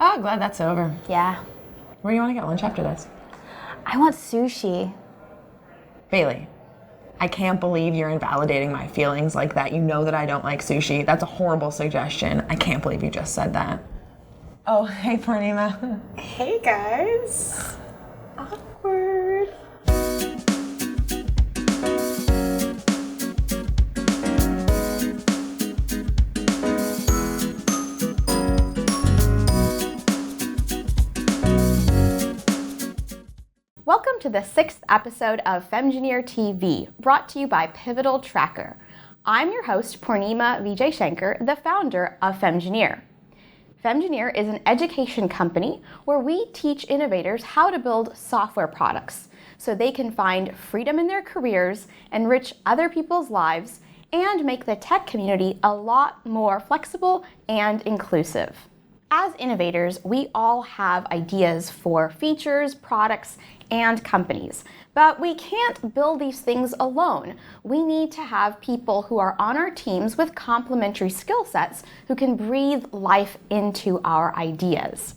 Oh, glad that's over. Yeah. Where do you want to get lunch after this? I want sushi. Bailey, I can't believe you're invalidating my feelings like that. You know that I don't like sushi. That's a horrible suggestion. I can't believe you just said that. Oh, hey, Poornima. Hey, guys. Awkward. Welcome to the 6th episode of FemgineerTV, brought to you by Pivotal Tracker. I'm your host, Poornima Vijayashanker, the founder of Femgineer. Femgineer is an education company where we teach innovators how to build software products so they can find freedom in their careers, enrich other people's lives, and make the tech community a lot more flexible and inclusive. As innovators, we all have ideas for features, products, and companies, but we can't build these things alone. We need to have people who are on our teams with complementary skill sets who can breathe life into our ideas.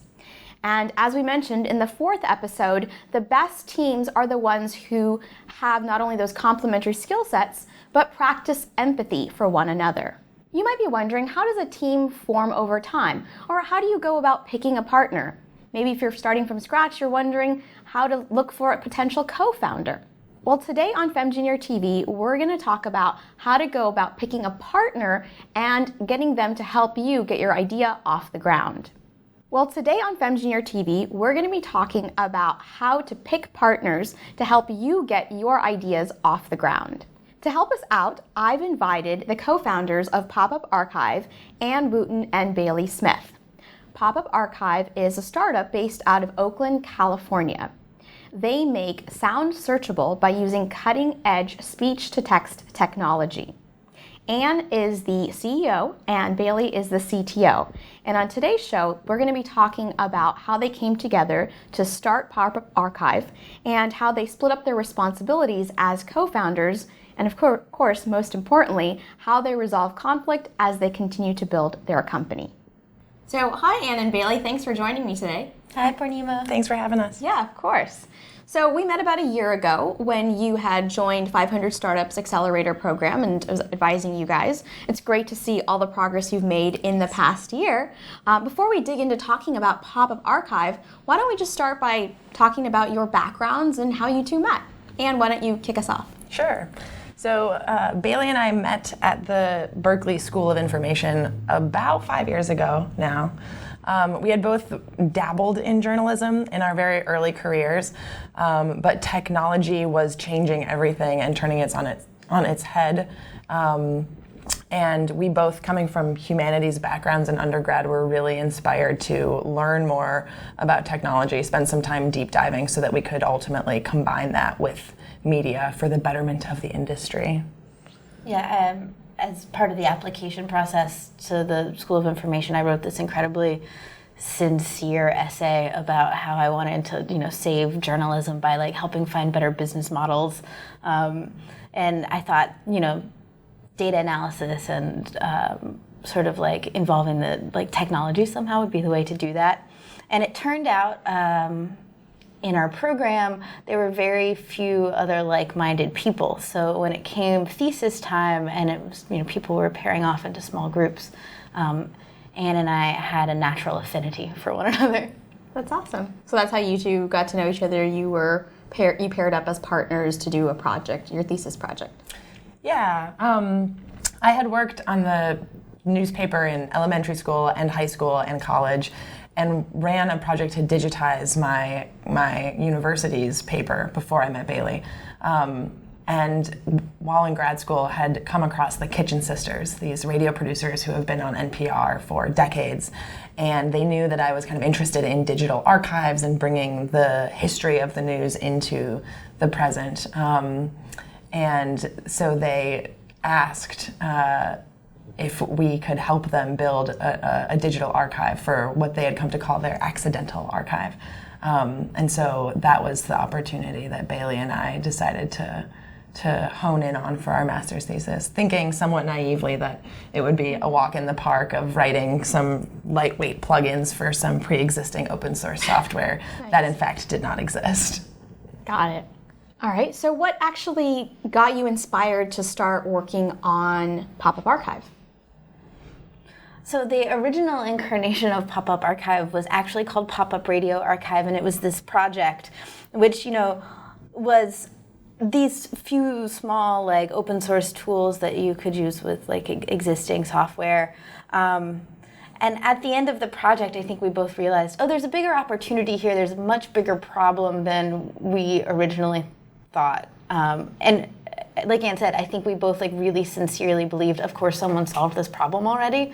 And as we mentioned in the 4th episode, the best teams are the ones who have not only those complementary skill sets, but practice empathy for one another. You might be wondering, how does a team form over time? Or how do you go about picking a partner? Maybe if you're starting from scratch, you're wondering how to look for a potential co-founder. Well, today on FemgineerTV, we're going to talk about how to go about picking a partner and getting them to help you get your idea off the ground. Well, today on FemgineerTV, we're going to be talking about how to pick partners to help you get your ideas off the ground. To help us out, I've invited the co-founders of Pop-Up Archive and Wootton and Bailey Smith. Pop-Up Archive is a startup based out of Oakland, California. They make sound searchable by using cutting-edge speech-to-text technology. Anne is the CEO and Bailey is the CTO. And on today's show, we're going to be talking about how they came together to start Pop-Up Archive and how they split up their responsibilities as co-founders, and of course, most importantly, how they resolve conflict as they continue to build their company. So, hi Anne and Bailey, thanks for joining me today. Hi, Poornima. Thanks for having us. Yeah, of course. So we met about a year ago when you had joined 500 Startups Accelerator Program and I was advising you guys. It's great to see all the progress you've made in the past year. Before we dig into talking about Pop-Up Archive, why don't we just start by talking about your backgrounds and how you two met? Anne, why don't you kick us off? Sure. So Bailey and I met at the Berkeley School of Information about 5 years ago now. We had both dabbled in journalism in our very early careers, but technology was changing everything and turning it on its head. And we both, coming from humanities backgrounds in undergrad, were really inspired to learn more about technology, spend some time deep diving so that we could ultimately combine that with media for the betterment of the industry. Yeah, as part of the application process to the School of Information, I wrote this incredibly sincere essay about how I wanted to, save journalism by helping find better business models. And I thought, data analysis and involving the technology somehow would be the way to do that. And it turned out in our program, there were very few other like-minded people. So when it came thesis time and it was, people were pairing off into small groups, Anne and I had a natural affinity for one another. That's awesome. So that's how you two got to know each other. You paired up as partners to do a project, your thesis project. Yeah, I had worked on the newspaper in elementary school and high school and college and ran a project to digitize my university's paper before I met Bailey. And while in grad school, had come across the Kitchen Sisters, these radio producers who have been on NPR for decades. And they knew that I was kind of interested in digital archives and bringing the history of the news into the present. And so they asked if we could help them build a digital archive for what they had come to call their accidental archive. And so that was the opportunity that Bailey and I decided to to hone in on for our master's thesis, thinking somewhat naively that it would be a walk in the park of writing some lightweight plugins for some pre-existing open source software that in fact did not exist. Got it. All right, so what actually got you inspired to start working on Pop-Up Archive? So the original incarnation of Pop-Up Archive was actually called Pop-Up Radio Archive, and it was this project which, was these few small open source tools that you could use with existing software. And at the end of the project, I think we both realized, there's a bigger opportunity here. There's a much bigger problem than we originally thought. And like Anne said, I think we both really sincerely believed, of course, someone solved this problem already.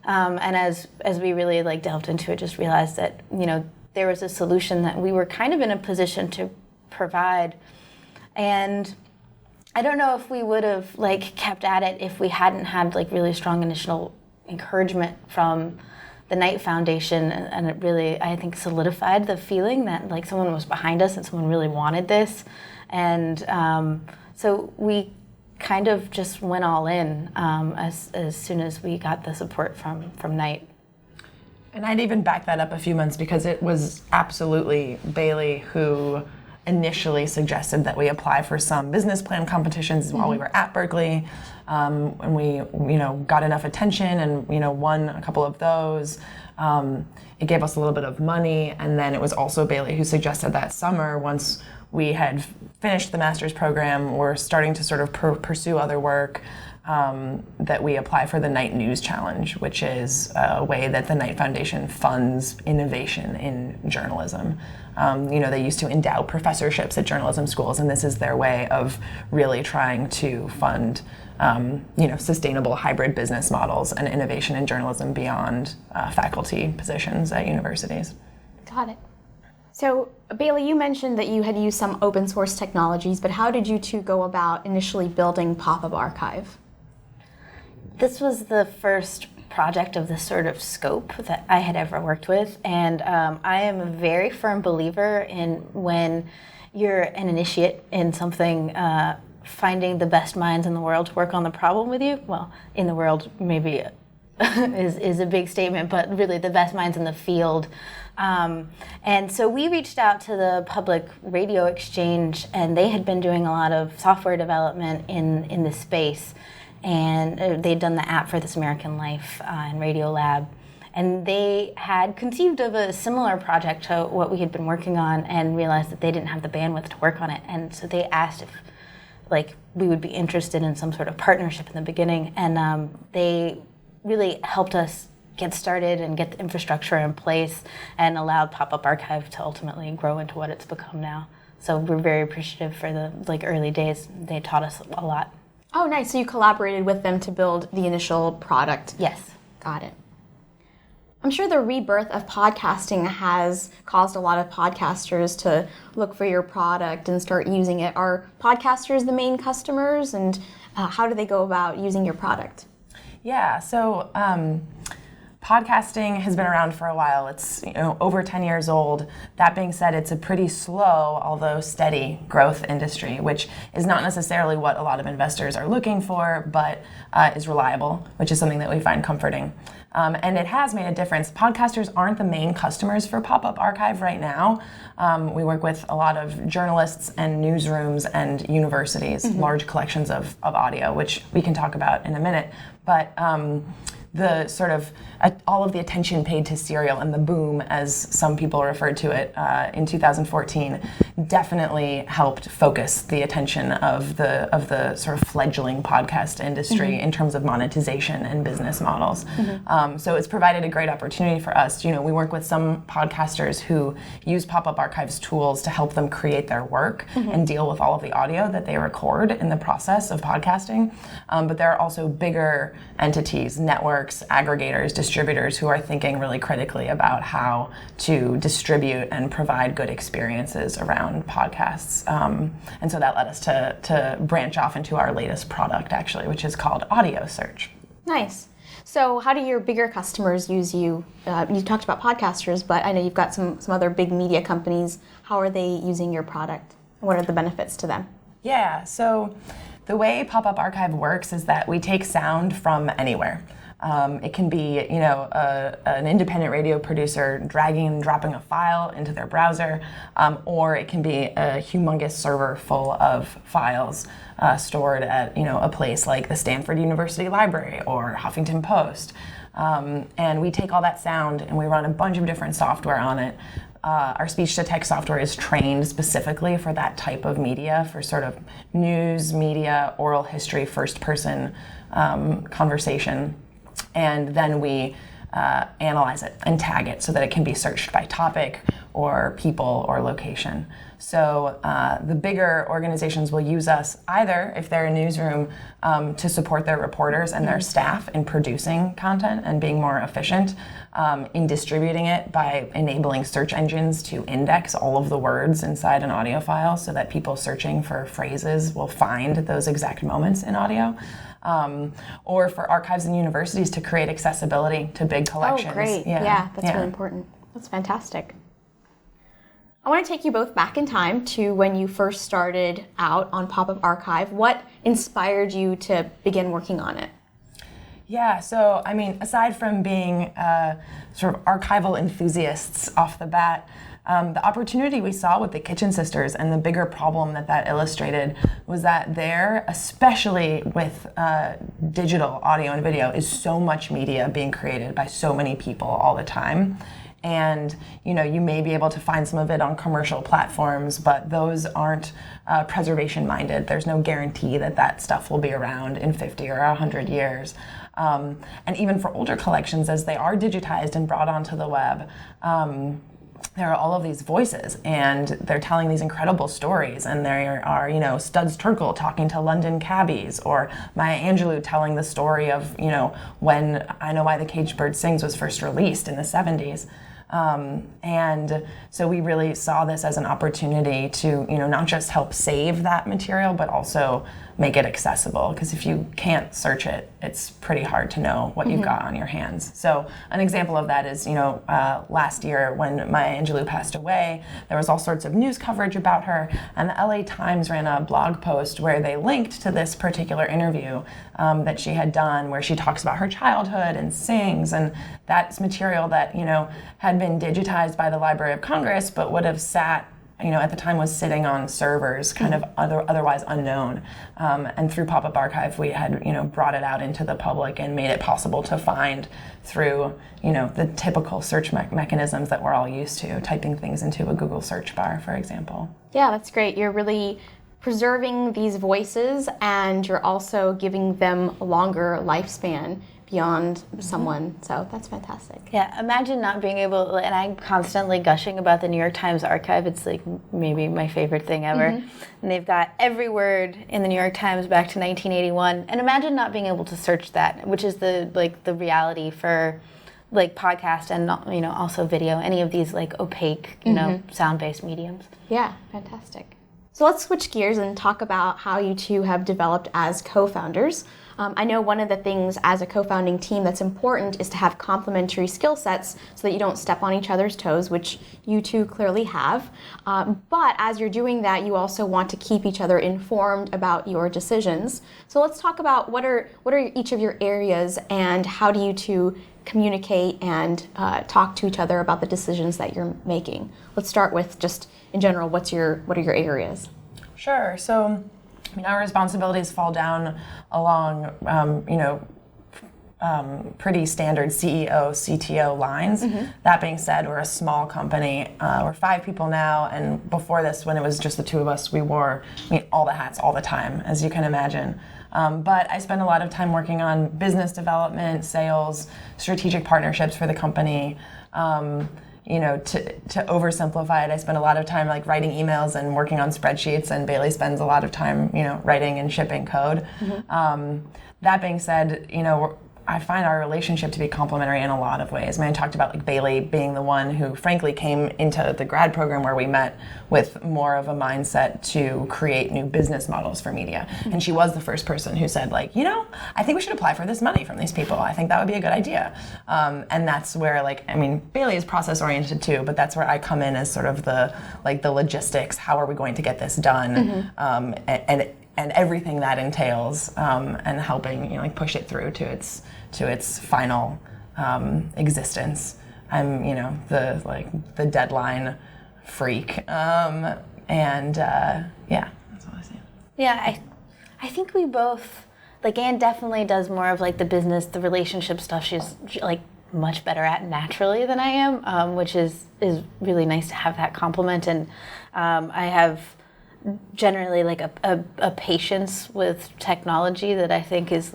And as we really delved into it, just realized that there was a solution that we were kind of in a position to provide. And I don't know if we would have kept at it if we hadn't had really strong initial encouragement from the Knight Foundation, and it really, I think, solidified the feeling that someone was behind us and someone really wanted this. And so we kind of just went all in as soon as we got the support from Knight. And I'd even back that up a few months, because it was absolutely Bailey who initially suggested that we apply for some business plan competitions while we were at Berkeley, and we got enough attention and won a couple of those. It gave us a little bit of money, and then it was also Bailey who suggested that summer, once we had finished the master's program, we're starting to sort of pursue other work, that we apply for the Knight News Challenge, which is a way that the Knight Foundation funds innovation in journalism. They used to endow professorships at journalism schools, and this is their way of really trying to fund sustainable hybrid business models and innovation in journalism beyond faculty positions at universities. Got it. So, Bailey, you mentioned that you had used some open source technologies, but how did you two go about initially building Pop-Up Archive? This was the first project of this sort of scope that I had ever worked with, and I am a very firm believer in when you're an initiate in something, finding the best minds in the world to work on the problem with you. Well, in the world maybe is a big statement, but really the best minds in the field. And so we reached out to the Public Radio Exchange, and they had been doing a lot of software development in this space. And they'd done the app for This American Life and Radio Lab. And they had conceived of a similar project to what we had been working on and realized that they didn't have the bandwidth to work on it. And so they asked if we would be interested in some sort of partnership in the beginning. And they really helped us get started and get the infrastructure in place and allowed Pop-Up Archive to ultimately grow into what it's become now. So we're very appreciative for the early days. They taught us a lot. Oh, nice. So you collaborated with them to build the initial product. Yes. Got it. I'm sure the rebirth of podcasting has caused a lot of podcasters to look for your product and start using it. Are podcasters the main customers, and how do they go about using your product? Yeah, so podcasting has been around for a while. It's over 10 years old. That being said, it's a pretty slow, although steady growth industry, which is not necessarily what a lot of investors are looking for, but is reliable, which is something that we find comforting. And it has made a difference. Podcasters aren't the main customers for Pop-Up Archive right now. We work with a lot of journalists and newsrooms and universities, large collections of audio, which we can talk about in a minute. But the sort of all of the attention paid to Serial and the boom, as some people referred to it in 2014, definitely helped focus the attention of the sort of fledgling podcast industry in terms of monetization and business models. So it's provided a great opportunity for us. We work with some podcasters who use Pop-Up Archive's tools to help them create their work and deal with all of the audio that they record in the process of podcasting. But there are also bigger entities, networks, aggregators, distributors who are thinking really critically about how to distribute and provide good experiences around podcasts. And so that led us to branch off into our latest product, actually, which is called Audio Search. Nice. So how do your bigger customers use you? You talked about podcasters, but I know you've got some other big media companies. How are they using your product? What are the benefits to them? Yeah, so the way Pop-Up Archive works is that we take sound from anywhere. It can be, an independent radio producer dragging and dropping a file into their browser, or it can be a humongous server full of files stored at, a place like the Stanford University Library or Huffington Post. And we take all that sound and we run a bunch of different software on it. Our speech-to-text software is trained specifically for that type of media, for sort of news, media, oral history, first-person conversation. And then we analyze it and tag it so that it can be searched by topic or people or location. So the bigger organizations will use us either, if they're a newsroom, to support their reporters and their staff in producing content and being more efficient, in distributing it by enabling search engines to index all of the words inside an audio file so that people searching for phrases will find those exact moments in audio. Or for archives and universities to create accessibility to big collections. Oh, great. Yeah, that's really important. That's fantastic. I want to take you both back in time to when you first started out on Pop-Up Archive. What inspired you to begin working on it? Yeah, so aside from being sort of archival enthusiasts off the bat, the opportunity we saw with the Kitchen Sisters and the bigger problem that illustrated was that there, especially with digital audio and video, is so much media being created by so many people all the time. And you may be able to find some of it on commercial platforms, but those aren't preservation minded. There's no guarantee that stuff will be around in 50 or 100 years. And even for older collections, as they are digitized and brought onto the web, there are all of these voices, and they're telling these incredible stories. And there are, Studs Terkel talking to London cabbies, or Maya Angelou telling the story of, when I Know Why the Caged Bird Sings was first released in the 70s. And so we really saw this as an opportunity to, not just help save that material, but also make it accessible. Because if you can't search it, it's pretty hard to know what you've got on your hands. So an example of that is, last year when Maya Angelou passed away, there was all sorts of news coverage about her, and the LA Times ran a blog post where they linked to this particular interview that she had done, where she talks about her childhood and sings, and that's material that, had been digitized by the Library of Congress, but would have sat, at the time was sitting on servers, kind of otherwise unknown. And through Pop-Up Archive, we had, brought it out into the public and made it possible to find through, the typical search mechanisms that we're all used to, typing things into a Google search bar, for example. Yeah, that's great. You're really preserving these voices, and you're also giving them a longer lifespan beyond someone, so that's fantastic. Yeah, imagine not being able, and I'm constantly gushing about the New York Times archive. It's like maybe my favorite thing ever. And they've got every word in the New York Times back to 1981. And imagine not being able to search that, which is the reality for podcast and also video, any of these opaque, sound-based mediums. Yeah, fantastic. So let's switch gears and talk about how you two have developed as co-founders. I know one of the things as a co-founding team that's important is to have complementary skill sets so that you don't step on each other's toes, which you two clearly have. But as you're doing that, you also want to keep each other informed about your decisions. So let's talk about what are each of your areas, and how do you two communicate and talk to each other about the decisions that you're making. Let's start with just in general, what are your areas? Sure. So our responsibilities fall down along, pretty standard CEO, CTO lines. That being said, we're a small company. We're 5 people now, and before this, when it was just the 2 of us, we wore all the hats all the time, as you can imagine. But I spend a lot of time working on business development, sales, strategic partnerships for the company. To oversimplify it, I spend a lot of time writing emails and working on spreadsheets, and Bailey spends a lot of time, writing and shipping code. That being said, I find our relationship to be complementary in a lot of ways. I mean, I talked about like Bailey being the one who frankly came into the grad program where we met with more of a mindset to create new business models for media. And she was the first person who said like, I think we should apply for this money from these people. I think that would be a good idea. And that's where Bailey is process oriented too, but that's where I come in as sort of the logistics. How are we going to get this done? And everything that entails, and helping push it through to its final existence. I'm the deadline freak, and that's all I see. Yeah, I think we both, Anne definitely does more of the business, the relationship stuff. She's much better at naturally than I am, which is really nice to have that compliment. And I have generally a patience with technology that I think is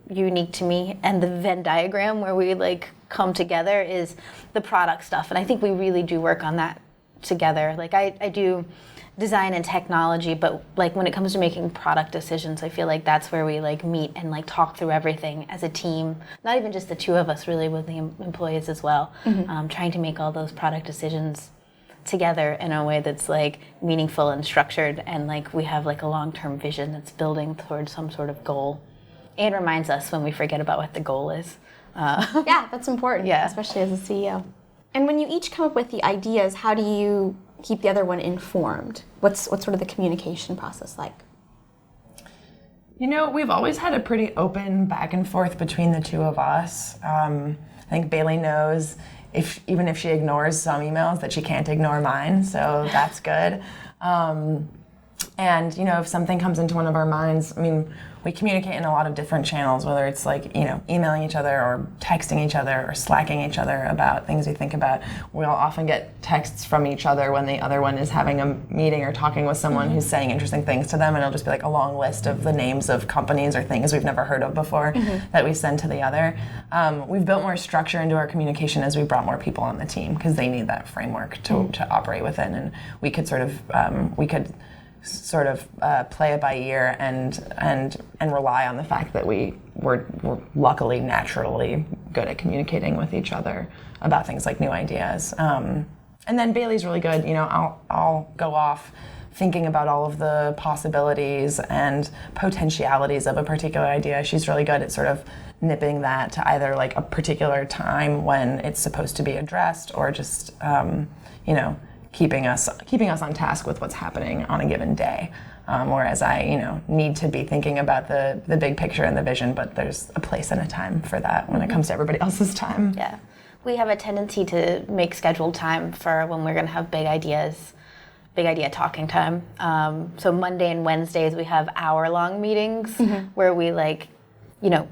unique to me, and the Venn diagram where we come together is the product stuff, and I think we really do work on that together. I do design and technology, but when it comes to making product decisions, I feel that's where we meet and talk through everything as a team, not even just the two of us, really with the employees as well. Trying to make all those product decisions together in a way that's meaningful and structured, and we have a long-term vision that's building towards some sort of goal, and reminds us when we forget about what the goal is. Yeah, that's important, especially as a CEO. And when you each come up with the ideas, how do you keep the other one informed? What's sort of the communication process like? We've always had a pretty open back and forth between the two of us. I think Bailey knows even if she ignores some emails that she can't ignore mine, so that's good. And if something comes into one of our minds, we communicate in a lot of different channels, whether it's emailing each other or texting each other or slacking each other about things we think about. We'll often get texts from each other when the other one is having a meeting or talking with someone who's saying interesting things to them, and it'll just be a long list of the names of companies or things we've never heard of before that we send to the other. We've built more structure into our communication as we brought more people on the team, because they need that framework to operate within, and we could sort of play it by ear and rely on the fact that we're luckily naturally good at communicating with each other about things like new ideas. And then Bailey's really good. I'll go off thinking about all of the possibilities and potentialities of a particular idea. She's really good at sort of nipping that to either a particular time when it's supposed to be addressed, or just keeping us on task with what's happening on a given day. Whereas I, need to be thinking about the big picture and the vision, but there's a place and a time for that when it comes to everybody else's time. Yeah, we have a tendency to make scheduled time for when we're going to have big idea talking time. So Monday and Wednesdays we have hour-long meetings where we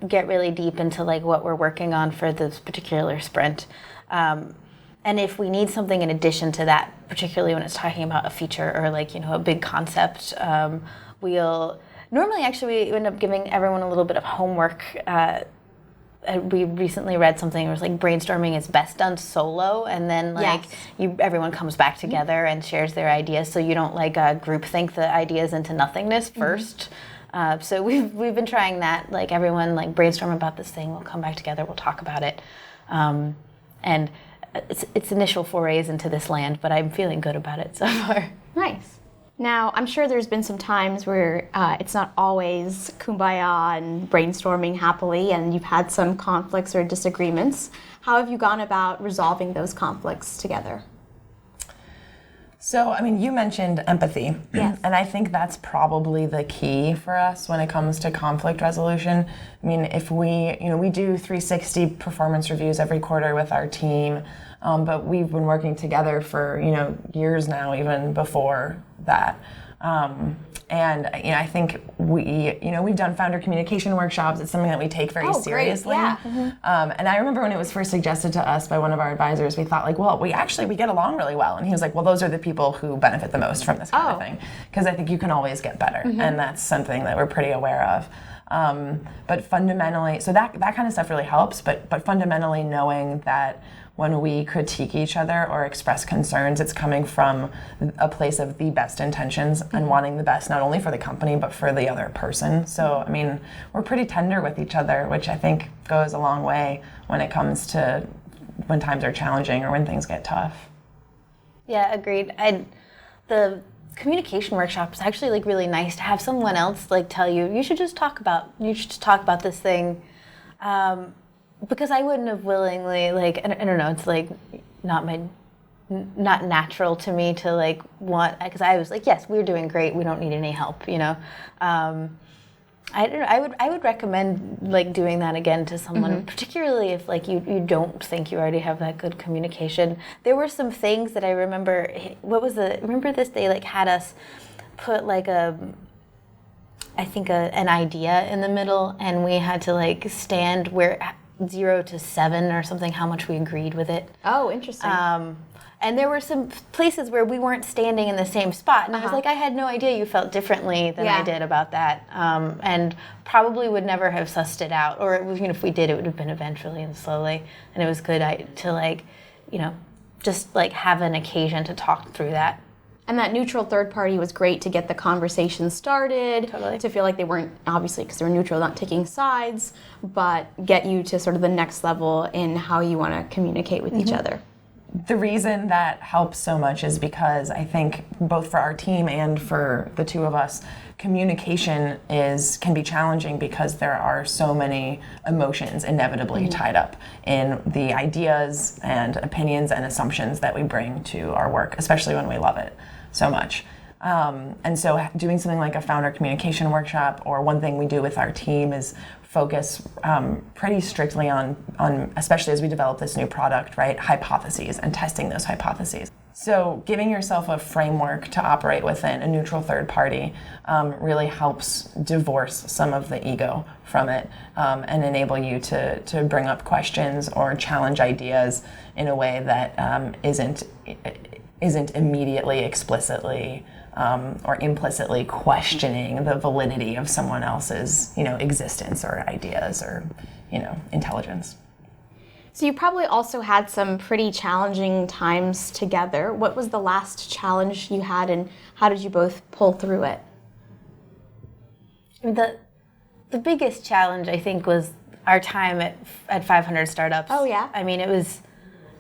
get really deep into what we're working on for this particular sprint. And if we need something in addition to that, particularly when it's talking about a feature or a big concept, we'll normally we end up giving everyone a little bit of homework. We recently read something where it was brainstorming is best done solo, and then everyone comes back together and shares their ideas, so you don't group think the ideas into nothingness first. So we've been trying that. Everyone brainstorm about this thing, we'll come back together, we'll talk about it, and it's initial forays into this land, but I'm feeling good about it so far. Nice. Now, I'm sure there's been some times where it's not always kumbaya and brainstorming happily, and you've had some conflicts or disagreements. How have you gone about resolving those conflicts together? So, you mentioned empathy. Yes. And I think that's probably the key for us when it comes to conflict resolution. If we do 360 performance reviews every quarter with our team, but we've been working together for, years now, even before that. And I think we've done founder communication workshops. It's something that we take very seriously. Great. Yeah. And I remember when it was first suggested to us by one of our advisors, we thought we get along really well. And he was like, well, those are the people who benefit the most from this kind of thing. Because I think you can always get better. And that's something that we're pretty aware of. But fundamentally, so that kind of stuff really helps, but fundamentally knowing that when we critique each other or express concerns, it's coming from a place of the best intentions and wanting the best, not only for the company, but for the other person. So, I mean, we're pretty tender with each other, which I think goes a long way when it comes to when times are challenging or when things get tough. Yeah, agreed. The communication workshop is actually like really nice to have someone else like tell you should just talk about this thing, because I wouldn't have willingly, like, I don't know, it's like not natural to me to like want, because I was like, yes, we're doing great, we don't need any help, you know. I don't know, I would recommend like doing that again to someone, particularly if like you don't think you already have that good communication. There were some things that I remember, remember this, they like had us put like an idea in the middle, and we had to like stand where 0 to 7 or something, how much we agreed with it. Oh, interesting. And there were some places where we weren't standing in the same spot. And I was like, I had no idea you felt differently than I did about that. And probably would never have sussed it out. Or even if we did, it would have been eventually and slowly. And it was good to like, you know, just like have an occasion to talk through that. And that neutral third party was great to get the conversation started, to feel like they weren't, obviously because they were neutral, not taking sides, but get you to sort of the next level in how you want to communicate with each other. The reason that helps so much is because I think both for our team and for the two of us, communication can be challenging because there are so many emotions inevitably tied up in the ideas and opinions and assumptions that we bring to our work, especially when we love it so much. And so doing something like a founder communication workshop, or one thing we do with our team is focus pretty strictly on, especially as we develop this new product, right, hypotheses and testing those hypotheses. So giving yourself a framework to operate within, a neutral third party, really helps divorce some of the ego from it, and enable you to bring up questions or challenge ideas in a way that isn't immediately, explicitly, or implicitly questioning the validity of someone else's, existence or ideas or, intelligence. So you probably also had some pretty challenging times together. What was the last challenge you had, and how did you both pull through it? The biggest challenge, I think, was our time at 500 Startups. Oh, yeah? I mean, it was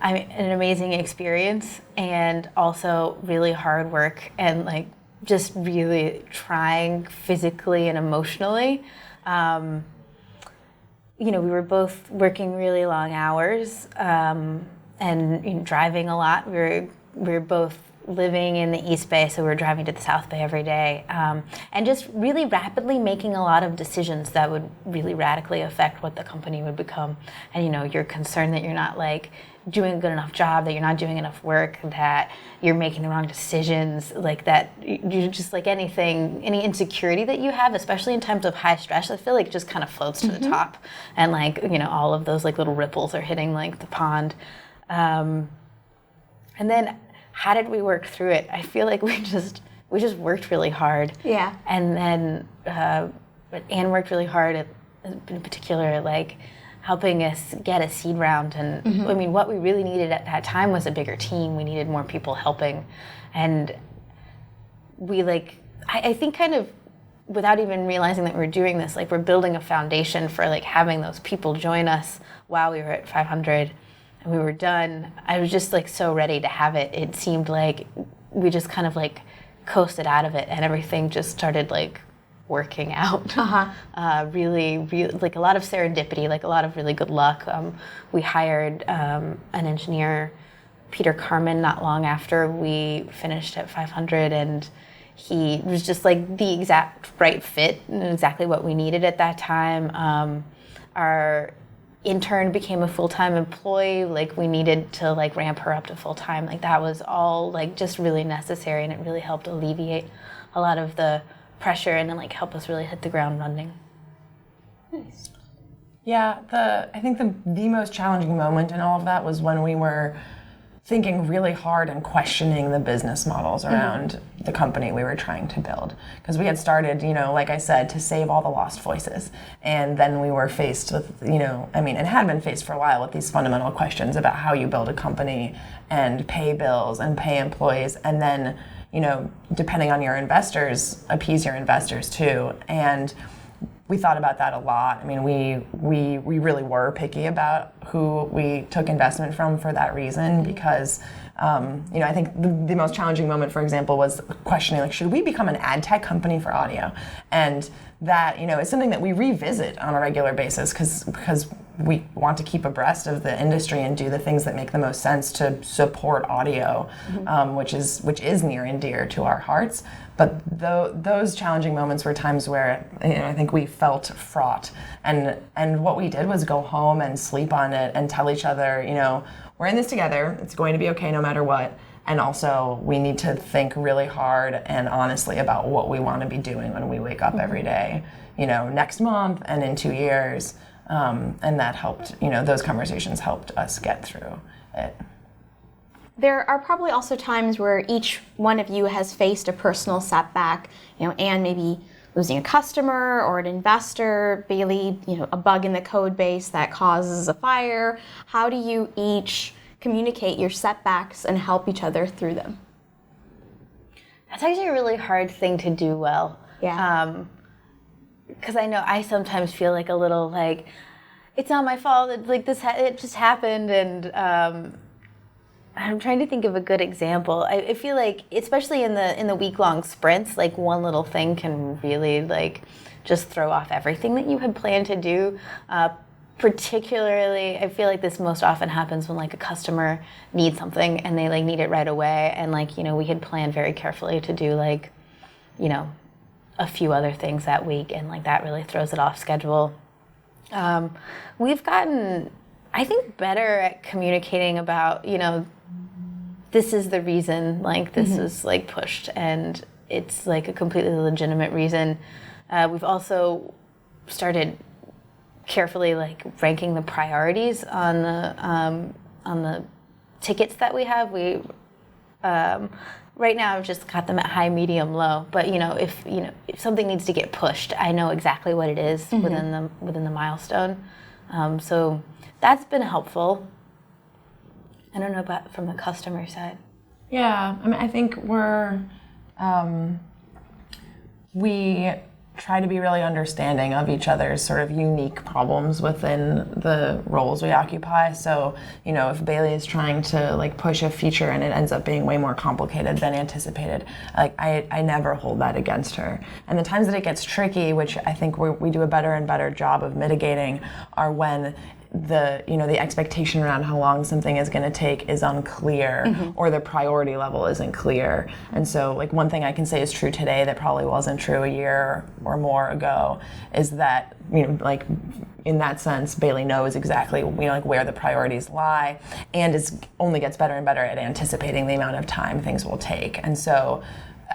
an amazing experience, and also really hard work, and like just really trying physically and emotionally. We were both working really long hours, and driving a lot. We were both living in the East Bay, so we were driving to the South Bay every day, and just really rapidly making a lot of decisions that would really radically affect what the company would become. And you're concerned that you're not like doing a good enough job, that you're not doing enough work, that you're making the wrong decisions, like that you just like any insecurity that you have, especially in times of high stress, I feel like it just kind of floats to the top, and like all of those like little ripples are hitting like the pond. And then how did we work through it? I feel like we just worked really hard. Yeah. And then Anne worked really hard in particular, like helping us get a seed round. And I mean, what we really needed at that time was a bigger team. We needed more people helping. And we I think kind of without even realizing that we were doing this, like we're building a foundation for like having those people join us while we were at 500 and we were done. I was just like so ready to have it. It seemed like we just kind of like coasted out of it, and everything just started like working out. Really, like a lot of serendipity, like a lot of really good luck. We hired an engineer, Peter Carmen, not long after we finished at 500, and he was just like the exact right fit and exactly what we needed at that time. Our intern became a full-time employee. Like we needed to like ramp her up to full-time. Like that was all like just really necessary, and it really helped alleviate a lot of the pressure and then like help us really hit the ground running. Nice. Yeah, I think the most challenging moment in all of that was when we were thinking really hard and questioning the business models around the company we were trying to build. Because we had started, like I said, to save all the lost voices. And then we were faced with, and had been faced for a while with these fundamental questions about how you build a company and pay bills and pay employees. And then, depending on your investors, appease your investors too. And we thought about that a lot. I mean, we really were picky about who we took investment from for that reason, because I think the most challenging moment, for example, was questioning, like, should we become an ad tech company for audio? And that, is something that we revisit on a regular basis because we want to keep abreast of the industry and do the things that make the most sense to support audio, which is near and dear to our hearts. But those challenging moments were times where I think we felt fraught, and what we did was go home and sleep on it and tell each other, we're in this together. It's going to be okay no matter what. And also, we need to think really hard and honestly about what we want to be doing when we wake up every day, next month and in 2 years. And that helped, those conversations helped us get through it. There are probably also times where each one of you has faced a personal setback, and maybe losing a customer or an investor, Bailey, a bug in the code base that causes a fire. How do you each communicate your setbacks and help each other through them? That's actually a really hard thing to do well. Yeah. Because I know I sometimes feel like a little like, it's not my fault, it just happened, and I'm trying to think of a good example. I feel like, especially in the week-long sprints, like one little thing can really just throw off everything that you had planned to do. Particularly, I feel like this most often happens when a customer needs something and they need it right away, and we had planned very carefully to do a few other things that week, and that really throws it off schedule. We've gotten, I think, better at communicating about, this is the reason, this is pushed, and it's a completely legitimate reason. We've also started carefully ranking the priorities on the tickets that we have. We right now I've just got them at high, medium, low. But if something needs to get pushed, I know exactly what it is within the milestone. So that's been helpful. I don't know about from the customer side. Yeah, I think we try to be really understanding of each other's sort of unique problems within the roles we occupy. So, if Bailey is trying to push a feature and it ends up being way more complicated than anticipated, I never hold that against her. And the times that it gets tricky, which I think we do a better and better job of mitigating, are when the expectation around how long something is going to take is unclear, or the priority level isn't clear. And so one thing I can say is true today that probably wasn't true a year or more ago is that in that sense Bailey knows exactly where the priorities lie, and only gets better and better at anticipating the amount of time things will take. And so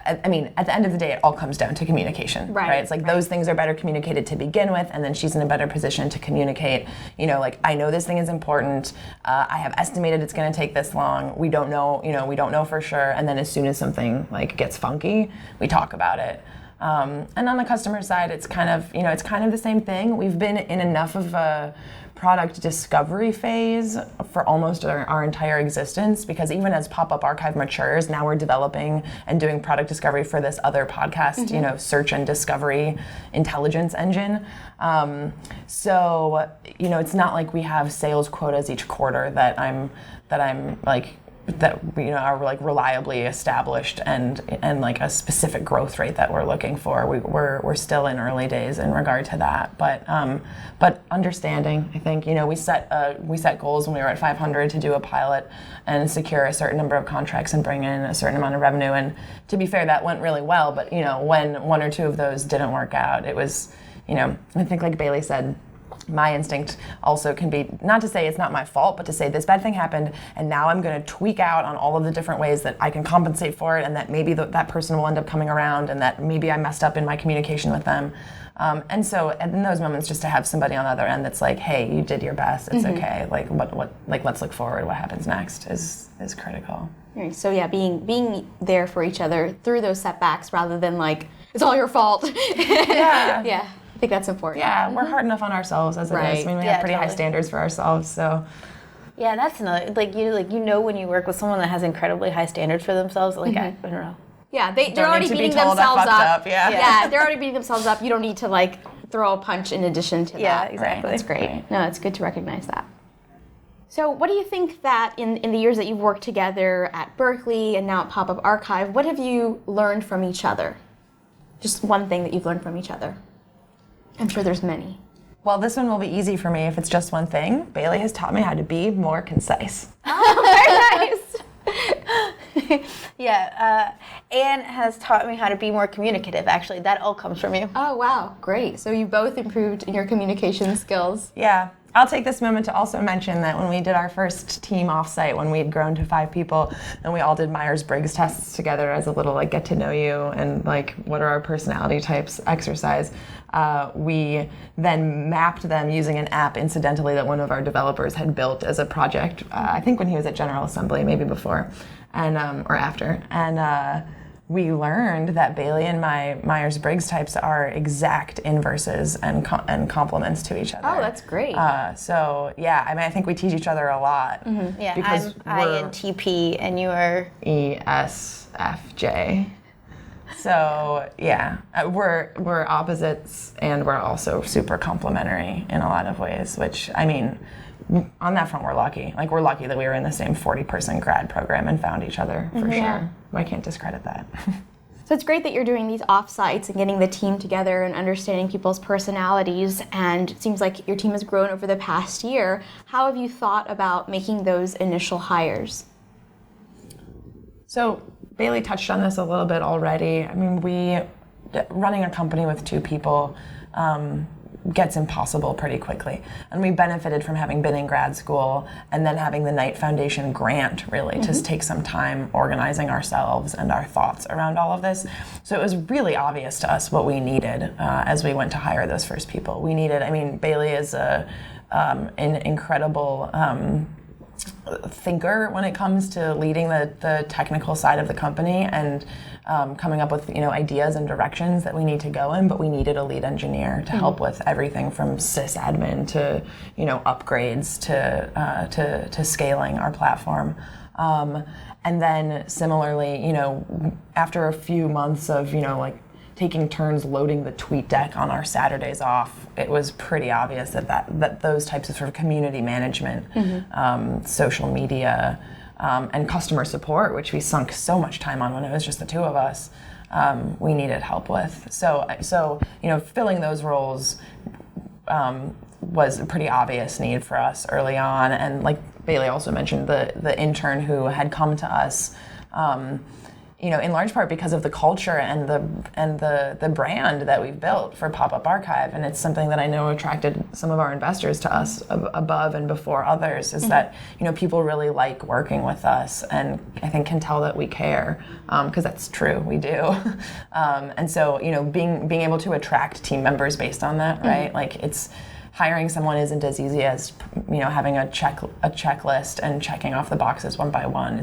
at the end of the day, it all comes down to communication, right? It's those things are better communicated to begin with, and then she's in a better position to communicate, I know this thing is important, I have estimated it's going to take this long, we don't know for sure, and then as soon as something gets funky, we talk about it. And on the customer side, it's kind of the same thing. We've been in enough of a product discovery phase for almost our entire existence, because even as Pop-Up Archive matures, now we're developing and doing product discovery for this other podcast, search and discovery intelligence engine. So, it's not like we have sales quotas each quarter that are reliably established and a specific growth rate that we're looking for. We're still in early days in regard to that, but understanding. I think we set goals when we were at 500 to do a pilot and secure a certain number of contracts and bring in a certain amount of revenue. And to be fair, that went really well. But when one or two of those didn't work out, it was I think like Bailey said, my instinct also can be not to say it's not my fault, but to say this bad thing happened, and now I'm going to tweak out on all of the different ways that I can compensate for it, and that maybe that person will end up coming around, and that maybe I messed up in my communication with them. And so in those moments, just to have somebody on the other end that's like, hey, you did your best, it's okay. Like let's look forward. What happens next is critical. Right. So yeah, being there for each other through those setbacks rather than like, it's all your fault. Yeah. Yeah. I think that's important. Yeah, we're hard enough on ourselves as it is. I mean, we have pretty high standards for ourselves, so. Yeah, that's another, you know when you work with someone that has incredibly high standards for themselves, I don't know. Yeah, they're Don't already need to be beating told I themselves fucked up. up, yeah. Yeah, they're already beating themselves up. You don't need to like throw a punch in addition to that. Yeah, exactly. That's great. Right. No, it's good to recognize that. So what do you think that in the years that you've worked together at Berkeley and now at Pop-Up Archive, what have you learned from each other? Just one thing that you've learned from each other. I'm sure there's many. Well, this one will be easy for me if it's just one thing. Bailey has taught me how to be more concise. Oh, very nice. Yeah, Anne has taught me how to be more communicative, actually. That all comes from you. Oh, wow. Great. So you both improved in your communication skills. Yeah. I'll take this moment to also mention that when we did our first team offsite, when we had grown to 5 people, and we all did Myers-Briggs tests together as a little like get to know you and like what are our personality types exercise, we then mapped them using an app, incidentally, that one of our developers had built as a project, I think when he was at General Assembly, maybe before, and or after. And we learned that Bailey and my Myers-Briggs types are exact inverses and complements to each other. Oh, that's great. So yeah, I mean, I think we teach each other a lot. Mm-hmm. Yeah, because I'm INTP and you are ESFJ. So yeah, we're opposites, and we're also super complementary in a lot of ways. Which, I mean, on that front, we're lucky. Like, we're lucky that we were in the same 40-person grad program and found each other for sure. I can't discredit that. So it's great that you're doing these offsites and getting the team together and understanding people's personalities, and it seems like your team has grown over the past year. How have you thought about making those initial hires? So Bailey touched on this a little bit already. I mean, running a company with 2 people gets impossible pretty quickly. And we benefited from having been in grad school and then having the Knight Foundation grant, really, to take some time organizing ourselves and our thoughts around all of this. So it was really obvious to us what we needed as we went to hire those first people. We needed, I mean, Bailey is an incredible thinker when it comes to leading the technical side of the company and coming up with ideas and directions that we need to go in, but we needed a lead engineer to help with everything from sysadmin to upgrades to scaling our platform. And then similarly, after a few months of taking turns loading the tweet deck on our Saturdays off, it was pretty obvious that those types of sort of community management, social media, and customer support, which we sunk so much time on when it was just the 2 of us, we needed help with. So filling those roles was a pretty obvious need for us early on. And like Bailey also mentioned, the intern who had come to us, in large part because of the culture and the brand that we've built for Pop-Up Archive. And it's something that I know attracted some of our investors to us above and before others, is that people really like working with us, and I think can tell that we care, because that's true, we do. And so being able to attract team members based on that, right? Like, it's hiring someone isn't as easy as having a checklist and checking off the boxes one by one.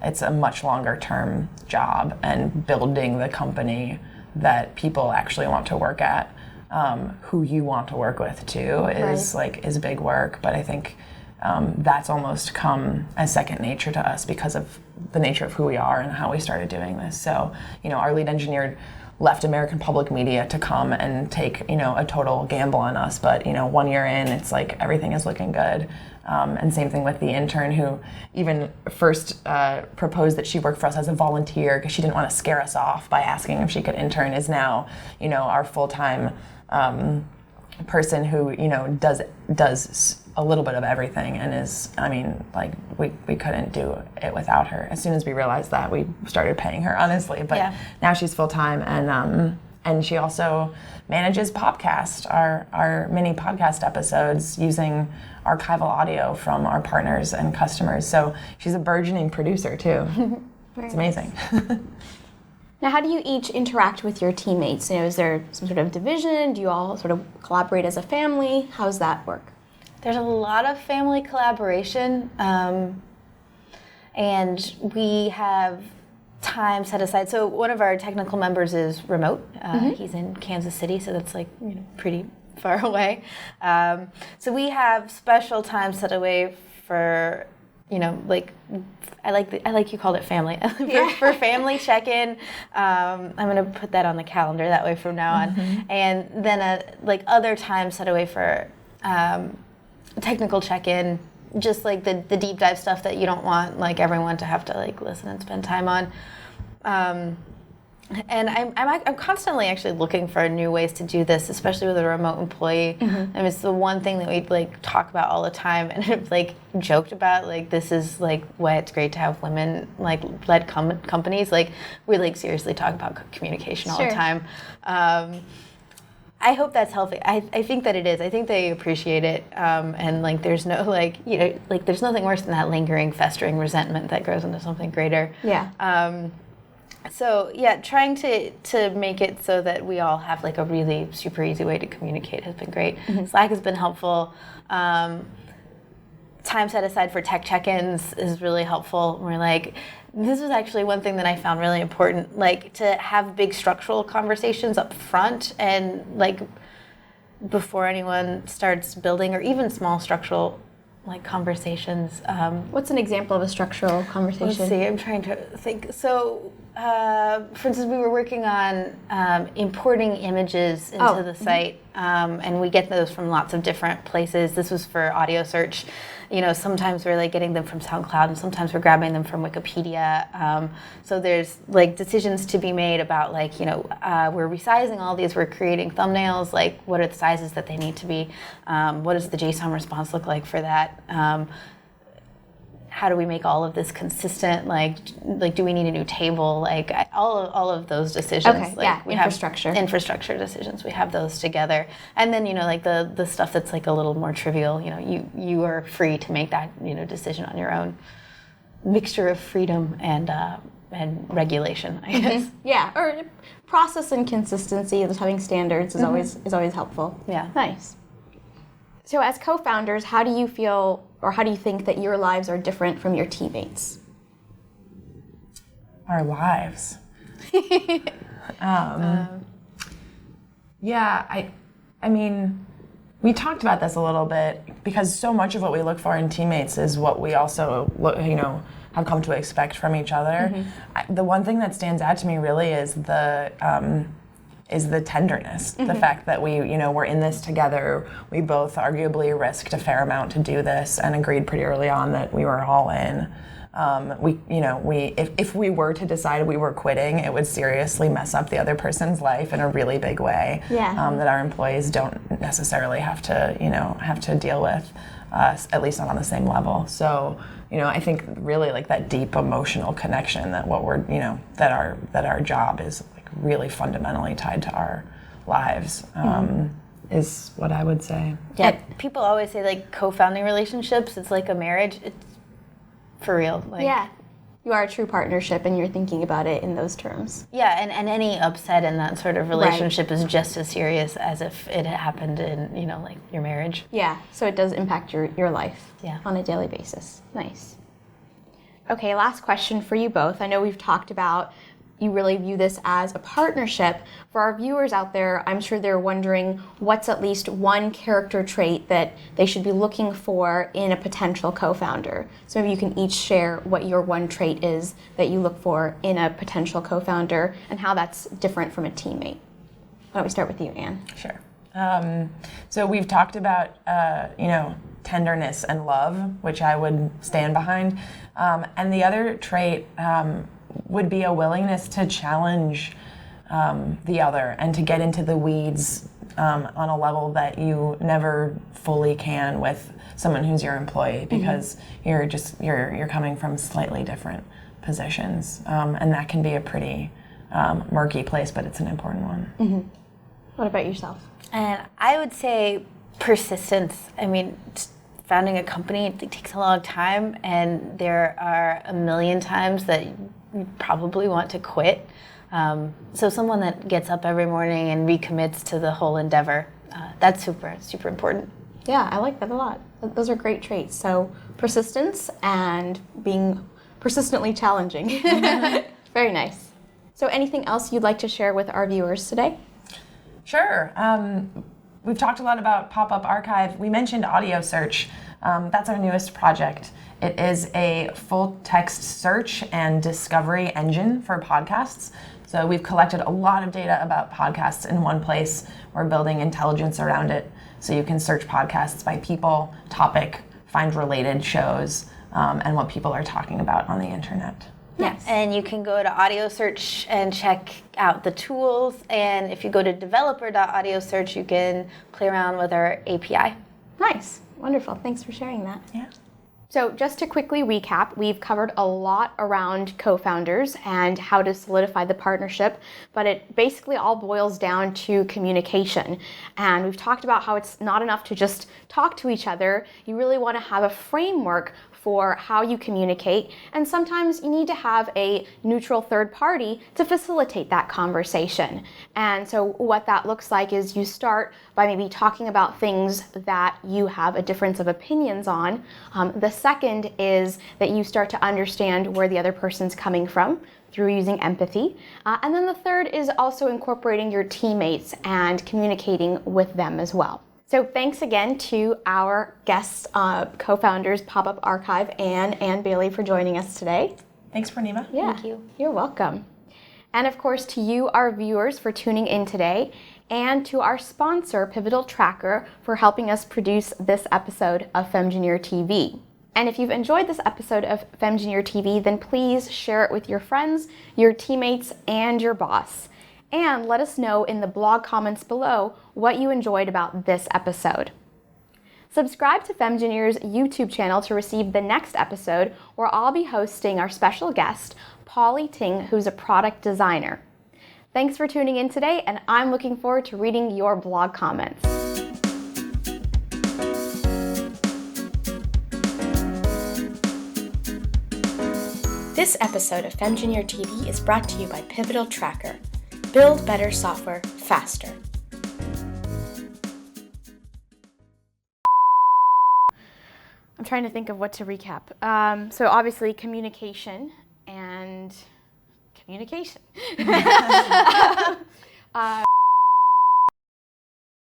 It's a much longer term job, and building the company that people actually want to work at, who you want to work with too, is big work. But I think that's almost come as second nature to us because of the nature of who we are and how we started doing this. So our lead engineer left American Public Media to come and take a total gamble on us, but 1 year in, it's like everything is looking good. And same thing with the intern, who even first proposed that she work for us as a volunteer because she didn't want to scare us off by asking if she could intern, is now our full-time person who does a little bit of everything, and is, we couldn't do it without her. As soon as we realized that, we started paying her, honestly. But now she's full-time, and And she also manages Popcast, our mini podcast episodes, using archival audio from our partners and customers. So she's a burgeoning producer too. It's amazing. Now, how do you each interact with your teammates? Is there some sort of division? Do you all sort of collaborate as a family? How does that work? There's a lot of family collaboration, and we have time set aside. So one of our technical members is remote. He's in Kansas City, so that's like pretty far away. So we have special time set away for I like you called it family for family check-in. I'm gonna put that on the calendar that way from now on, and then other time set away for technical check-in, just like the deep dive stuff that you don't want like everyone to have to like listen and spend time on. And I'm constantly actually looking for new ways to do this, especially with a remote employee. And it's the one thing that we like talk about all the time, and have like joked about, like this is like why it's great to have women like led companies. Like we like seriously talk about communication all the time. I hope that's healthy. I think that it is. I think they appreciate it, and like there's no there's nothing worse than that lingering, festering resentment that grows into something greater. Yeah. So yeah, trying to make it so that we all have like a really super easy way to communicate has been great. Slack has been helpful. Time set aside for tech check-ins is really helpful. We're like, this was actually one thing that I found really important, like to have big structural conversations up front and like before anyone starts building, or even small structural like conversations. What's an example of a structural conversation? Let's see, I'm trying to think. So, for instance, we were working on importing images into the site, and we get those from lots of different places. This was for audio search. Sometimes we're like getting them from SoundCloud, and sometimes we're grabbing them from Wikipedia. So there's like decisions to be made about like, we're resizing all these, we're creating thumbnails, like what are the sizes that they need to be? What does the JSON response look like for that? How do we make all of this consistent? Like do we need a new table? Like all of those decisions. Okay, like we infrastructure. have infrastructure decisions. We have those together, and then like the stuff that's like a little more trivial. You are free to make that decision on your own. Mixture of freedom and regulation, I guess. Yeah, or process and consistency, and having standards is always helpful. Yeah. Nice. So as co-founders, how do you feel, or how do you think that your lives are different from your teammates? Our lives. Yeah, I mean, we talked about this a little bit, because so much of what we look for in teammates is what we also have come to expect from each other. The one thing that stands out to me really is the tenderness, the fact that we're in this together. We both arguably risked a fair amount to do this, and agreed pretty early on that we were all in. If we were to decide we were quitting, it would seriously mess up the other person's life in a really big way. Yeah. That our employees don't necessarily have to deal with, at least not on the same level. So, I think really like that deep emotional connection that that our job is really fundamentally tied to our lives, is what I would say. Yeah, people always say like co-founding relationships, it's like a marriage. It's for real. Yeah, you are a true partnership, and you're thinking about it in those terms. Yeah, and any upset in that sort of relationship is just as serious as if it happened in like your marriage. Yeah, so it does impact your life on a daily basis. Nice. Okay, last question for you both. I know we've talked about you really view this as a partnership. For our viewers out there, I'm sure they're wondering what's at least one character trait that they should be looking for in a potential co-founder. So maybe you can each share what your one trait is that you look for in a potential co-founder, and how that's different from a teammate. Why don't we start with you, Anne? Sure. So we've talked about, tenderness and love, which I would stand behind. And the other trait would be a willingness to challenge the other, and to get into the weeds on a level that you never fully can with someone who's your employee, because you're coming from slightly different positions, and that can be a pretty murky place, but it's an important one. What about yourself? And I would say persistence. I mean, founding a company, it takes a long time, and there are a million times that you probably want to quit. So someone that gets up every morning and recommits to the whole endeavor, that's super important. Yeah, I like that a lot. Those are great traits. So persistence and being persistently challenging. Very nice. So anything else you'd like to share with our viewers today? Sure. We've talked a lot about pop-up archive. We mentioned audio search. That's our newest project. It is a full text search and discovery engine for podcasts. So we've collected a lot of data about podcasts in one place. We're building intelligence around it. So you can search podcasts by people, topic, find related shows, and what people are talking about on the internet. Yes. And you can go to audio search and check out the tools. And if you go to developer.audiosearch, you can play around with our API. Nice. Wonderful. Thanks for sharing that. Yeah. So just to quickly recap, we've covered a lot around co-founders and how to solidify the partnership, but it basically all boils down to communication. And we've talked about how it's not enough to just talk to each other. You really want to have a framework for how you communicate, and sometimes you need to have a neutral third party to facilitate that conversation. And so what that looks like is you start by maybe talking about things that you have a difference of opinions on. The second is that you start to understand where the other person's coming from through using empathy. And then the third is also incorporating your teammates and communicating with them as well. So thanks again to our guests, co-founders, Pop-Up Archive, Anne and Bailey, for joining us today. Thanks, Poornima. Yeah, Thank you. You're welcome. And of course to you, our viewers, for tuning in today, and to our sponsor, Pivotal Tracker, for helping us produce this episode of FemgineerTV. And if you've enjoyed this episode of FemgineerTV, then please share it with your friends, your teammates, and your boss. And let us know in the blog comments below what you enjoyed about this episode. Subscribe to Femgineer's YouTube channel to receive the next episode, where I'll be hosting our special guest, Polly Ting, who's a product designer. Thanks for tuning in today, and I'm looking forward to reading your blog comments. This episode of FemgineerTV is brought to you by Pivotal Tracker. Build better software faster. I'm trying to think of what to recap. So obviously communication and communication.